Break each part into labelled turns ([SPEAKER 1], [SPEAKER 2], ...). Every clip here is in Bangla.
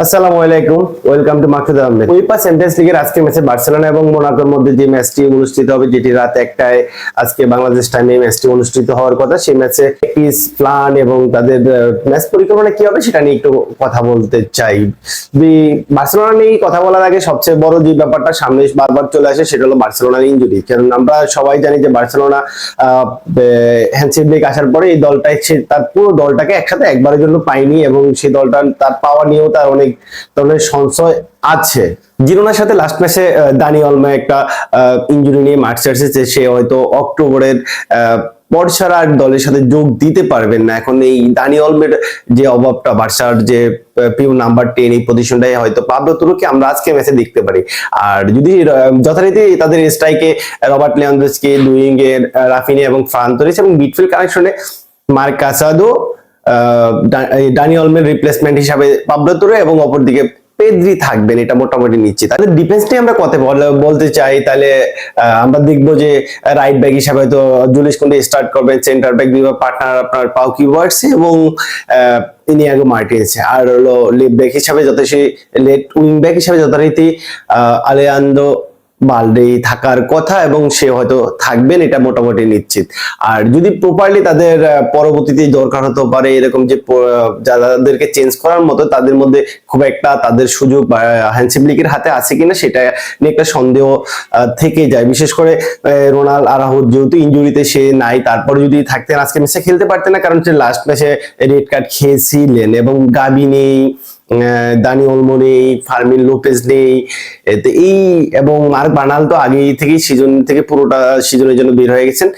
[SPEAKER 1] আসসালামু আলাইকুম, welcome to Maksud Ahmed. UEFA champions লিগের আজকে ম্যাচে বার্সেলোনা এবং মোনাকোর মধ্যে যে ম্যাচটি অনুষ্ঠিত হবে, যেটি রাত 1টায় আজকে বাংলাদেশ টাইমে ম্যাচটি অনুষ্ঠিত হওয়ার কথা, সেই ম্যাচে পিচ প্ল্যান এবং তাদের ম্যাচ পরিকল্পনা কি হবে সেটা নিয়ে একটু কথা বলতে চাই। বার্সেলোনা নিয়ে কথা বলার আগে সবচেয়ে বড় যে ব্যাপারটা সামনে বারবার চলে আসে সেটা হলো বার্সেলোনার ইনজুরি। কারণ আমরা সবাই জানি যে বার্সেলোনা হ্যান্সি ফ্লিক আসার পরে এই দলটাই তার পুরো দলটাকে একসাথে একবারের জন্য পায়নি এবং সেই দলটা তার পাওয়া নিয়েও তার অনেক ধরনের সংশয় আছে। জিরোনার সাথে লাস্ট ম্যাচে দানি অলমো একটা ইনজুরি নিয়ে মাঠ ছেড়েছে, সে হয়তো অক্টোবরের পর ছাড়া আর দলের সাথে যোগ দিতে পারবেন না। এখন এই দানি অলমের যে অভাবটা, বার্সার যে পিউ নাম্বার 10 এই পজিশনটাই হয়তো পাবলো তুরুকে আমরা আজকে ম্যাচে দেখতে পারি। আর যদি যথারীতি তাদের স্ট্রাইকে রবার্ট লেভানডস্কি, ডুইং এর রাফিনি এবং ফ্রান তোরেস এবং মিডফিল্ড কানেকশনে মার্ক কাসাদো, দানি অলমের রিপ্লেসমেন্ট হিসাবে পাবলো তুরে এবং অপরদিকে পেদ্রি থাকবেন, এটা মোটামুটি নিশ্চিত। তাহলে ডিফেন্স নিয়ে আমরা কথা বলতে চাই, তাহলে আমরা দেখবো যে রাইট ব্যাক হিসাবে হয়তো জুলিস কুন্ডে স্টার্ট করবেন, সেন্টার ব্যাক দুই পার্টনার আপনার পাউ কিভার্টস এবং ইনিয়াগো মার্টিনেজ, আর হলো লেফট ব্যাক হিসাবে লেফট উইং ব্যাক হিসাবে যথারীতি আলেয়ান্দ্রো বালদে থাকার কথা এবং সে হয়তো থাকবেন, এটা মোটামুটি নিশ্চিত। আর যদি প্রপারলি তাদের পরবর্তীতে দরকার হতে পারে এরকম যে যাদেরকে চেঞ্জ করার মতো, তাদের মধ্যে খুব একটা তাদের সুযোগ হ্যান্সি ফ্লিকের হাতে আছে কিনা সেটা নিয়ে একটা সন্দেহ থেকে যায়। বিশেষ করে রোনাল আরাউজো যেহেতু ইনজুরিতে সে নাই, তারপরে যদি থাকতেন আজকে ম্যাচে খেলতে পারতেন না, কারণ সে লাস্ট ম্যাচে রেড কার্ড খেয়েছিলেন এবং গাবি নেই, দানি অলমো নেই, ফার্মিন লোপেজ নেই, এই এবং মার্ক বার্নাল তো আগে থেকেই সিজন থেকে পুরোটা সিজনের জন্য বের হয়ে গেছেন।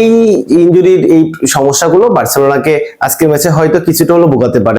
[SPEAKER 1] এই ইনজুরির এই সমস্যাগুলো বার্সেলোনাকে আজকের ম্যাচে হয়তো কিছুটা হলেও ভোগাতে পারে।